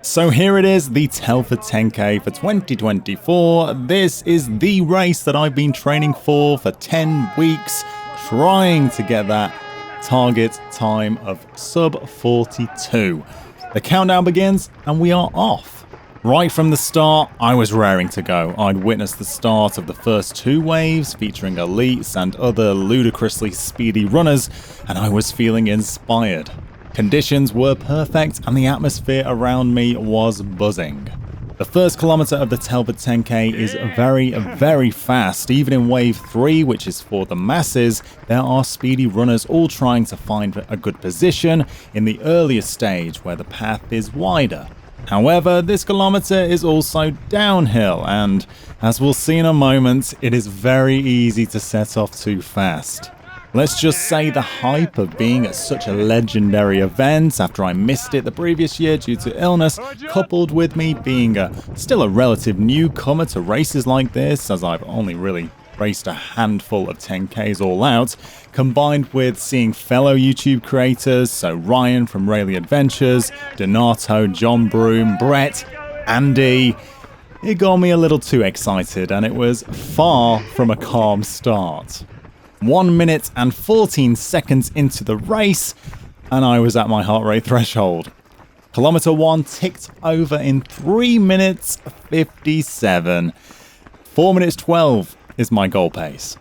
So here it is, the Telford 10K for 2024. This is the race that I've been training for 10 weeks, trying to get that target time of Sub-42. The countdown begins and we are off. Right from the start, I was raring to go. I'd witnessed the start of the first two waves featuring elites and other ludicrously speedy runners, and I was feeling inspired. Conditions were perfect and the atmosphere around me was buzzing. The first kilometre of the Telford 10K is very fast. Even in wave 3, which is for the masses, there are speedy runners all trying to find a good position in the earlier stage where the path is wider. However, this kilometre is also downhill, and as we'll see in a moment, it is very easy to set off too fast. Let's just say the hype of being at such a legendary event after I missed it the previous year due to illness, coupled with me being still a relative newcomer to races like this, as I've only really raced a handful of 10Ks all out, combined with seeing fellow YouTube creators, so Ryan from Rayleigh Adventures, Donato, John Broom, Brett, Andy, it got me a little too excited and it was far from a calm start. 1 minute and 14 seconds into the race, and I was at my heart rate threshold. Kilometre 1 ticked over in 3 minutes 57. 4 minutes 12 is my goal pace.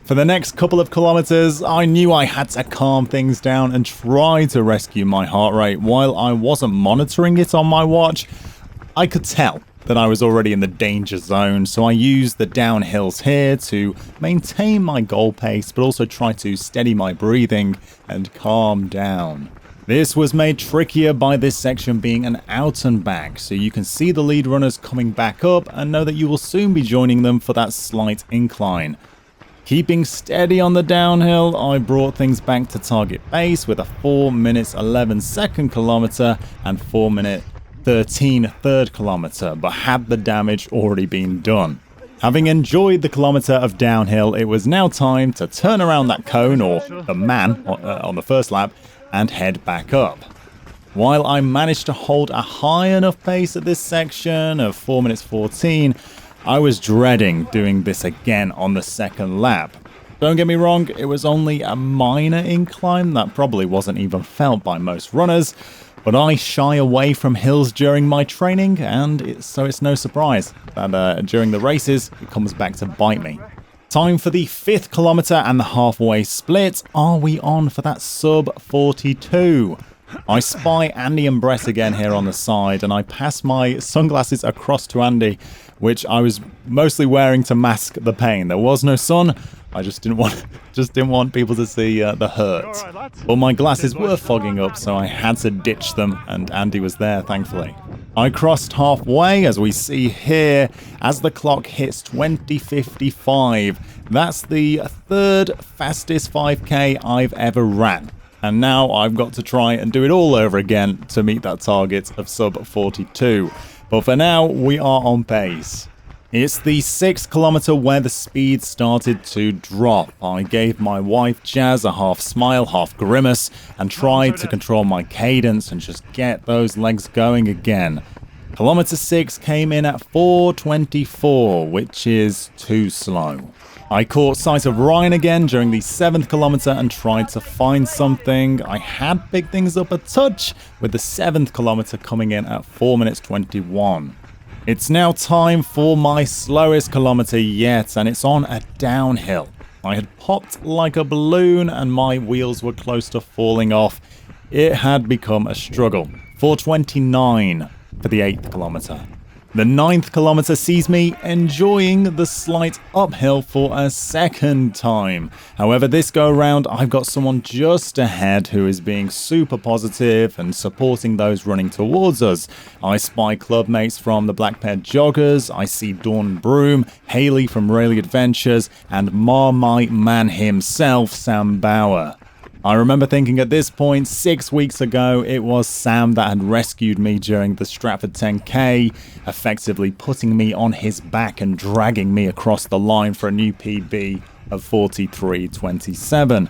For the next couple of kilometres, I knew I had to calm things down and try to rescue my heart rate. While I wasn't monitoring it on my watch, I could tell that I was already in the danger zone, so I used the downhills here to maintain my goal pace, but also try to steady my breathing and calm down. This was made trickier by this section being an out and back, so you can see the lead runners coming back up and know that you will soon be joining them for that slight incline. Keeping steady on the downhill, I brought things back to target pace with a 4 minutes 11 second kilometre and 4 minute 13 third kilometre, but had the damage already been done. Having enjoyed the kilometre of downhill, it was now time to turn around that cone, or the man, on the first lap, and head back up. While I managed to hold a high enough pace at this section of 4 minutes 14, I was dreading doing this again on the second lap. Don't get me wrong, it was only a minor incline that probably wasn't even felt by most runners, but I shy away from hills during my training, and so it's no surprise that during the races it comes back to bite me. Time for the 5th kilometre and the halfway split. Are we on for that Sub-42? I spy Andy and Brett again here on the side, and I pass my sunglasses across to Andy, which I was mostly wearing to mask the pain. There was no sun. I just didn't want people to see the hurt. But my glasses were fogging up, so I had to ditch them, and Andy was there, thankfully. I crossed halfway, as we see here, as the clock hits 20:55. That's the third fastest 5K I've ever ran. And now I've got to try and do it all over again to meet that target of Sub-42. But for now, we are on pace. It's the 6th kilometre where the speed started to drop. I gave my wife Jazz a half smile, half grimace, and tried to control my cadence and just get those legs going again. Kilometre 6 came in at 4:24, which is too slow. I caught sight of Ryan again during the 7th kilometre and tried to find something. I had picked things up a touch, with the 7th kilometre coming in at 4 minutes 21. It's now time for my slowest kilometre yet, and it's on a downhill. I had popped like a balloon and my wheels were close to falling off. It had become a struggle. 4:29 for the 8th kilometre. The 9th kilometre sees me enjoying the slight uphill for a second time. However, this go round, I've got someone just ahead who is being super positive and supporting those running towards us. I spy clubmates from the Black Pair Joggers, I see Dawn Broom, Hayley from Rayleigh Adventures, and Marmite Man himself, Sam Bauer. I remember thinking at this point, 6 weeks ago, it was Sam that had rescued me during the Stratford 10K, effectively putting me on his back and dragging me across the line for a new PB of 43:27.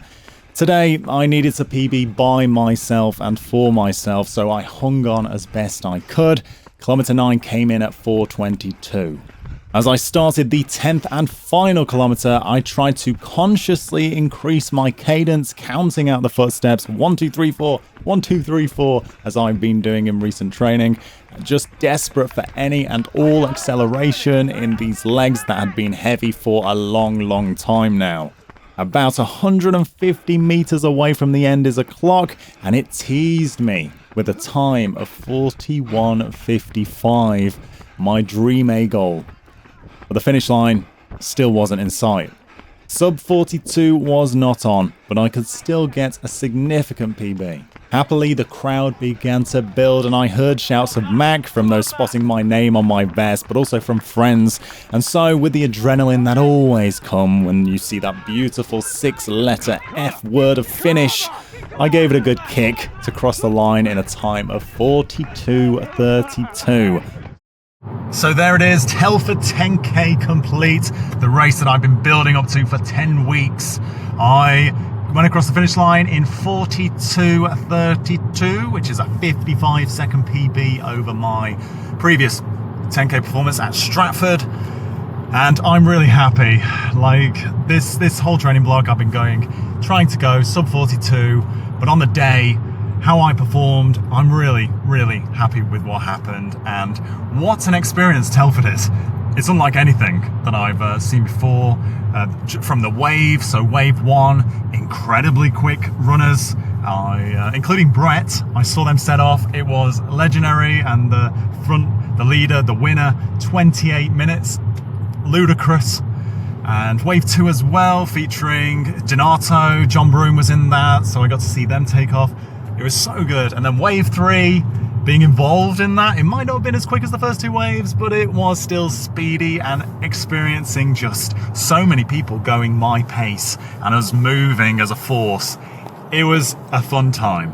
Today, I needed to PB by myself and for myself, so I hung on as best I could. Kilometre 9 came in at 4:22. As I started the 10th and final kilometre, I tried to consciously increase my cadence, counting out the footsteps, 1, 2, 3, 4, 1, 2, 3, 4, as I've been doing in recent training. Just desperate for any and all acceleration in these legs that had been heavy for a long time now. About 150 meters away from the end is a clock, and it teased me with a time of 41:55, my dream A goal. But the finish line still wasn't in sight. Sub-42 was not on, but I could still get a significant PB. Happily, the crowd began to build, and I heard shouts of Mack from those spotting my name on my vest, but also from friends. And so, with the adrenaline that always comes when you see that beautiful 6-letter F word of finish, I gave it a good kick to cross the line in a time of 42:32. So there it is, Telford 10K complete, the race that I've been building up to for 10 weeks. I went across the finish line in 42:32, which is a 55-second PB over my previous 10K performance at Stratford. And I'm really happy. Like, this whole training block I've been trying to go sub-42, but on the day, how I performed, I'm really happy with what happened, and what an experience Telford is. It's unlike anything that I've seen before. From the wave, so wave 1, incredibly quick runners, including Brett. I saw them set off. It was legendary, and the leader, the winner, 28 minutes, ludicrous. And wave 2 as well, featuring Donato, John Broome was in that, so I got to see them take off. It was so good. And then wave 3, being involved in that, it might not have been as quick as the first 2 waves, but it was still speedy, and experiencing just so many people going my pace and us moving as a force. It was a fun time.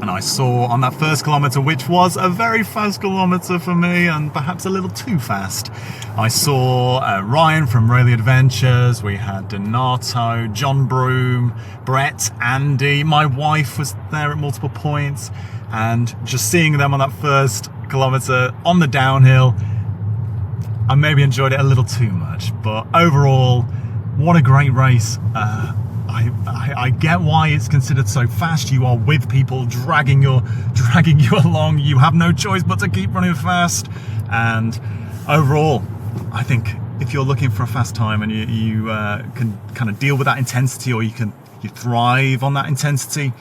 And I saw on that first kilometre, which was a very fast kilometre for me and perhaps a little too fast, I saw Ryan from Rayleigh Adventures, we had Donato, John Broome, Brett, Andy, my wife was there at multiple points, and just seeing them on that first kilometre on the downhill, I maybe enjoyed it a little too much, but overall, what a great race. I get why it's considered so fast. You are with people dragging you along. You have no choice but to keep running fast. And overall, I think if you're looking for a fast time and you can kind of deal with that intensity, or you thrive on that intensity,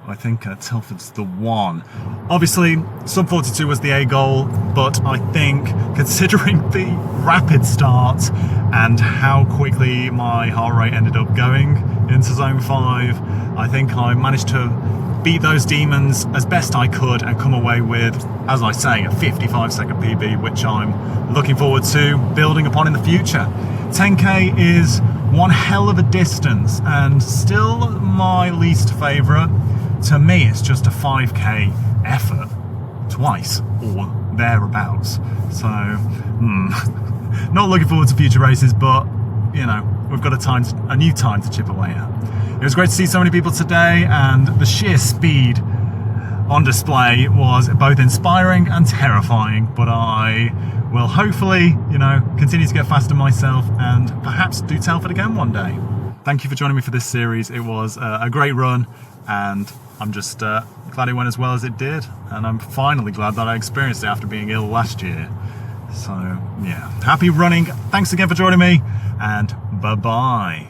I think Telford's the one. Obviously, sub-42 was the A goal, but I think considering the rapid start and how quickly my heart rate ended up going into zone 5, I think I managed to beat those demons as best I could and come away with, as I say, a 55-second PB, which I'm looking forward to building upon in the future. 10K is one hell of a distance and still my least favourite. To me, it's just a 5K effort twice or thereabouts. So, not looking forward to future races, but you know, we've got a new time to chip away at. It was great to see so many people today, and the sheer speed on display was both inspiring and terrifying. But I will hopefully, continue to get faster myself and perhaps do Telford again one day. Thank you for joining me for this series. It was a great run, and I'm just glad it went as well as it did, and I'm finally glad that I experienced it after being ill last year. So yeah, happy running. Thanks again for joining me, and bye-bye.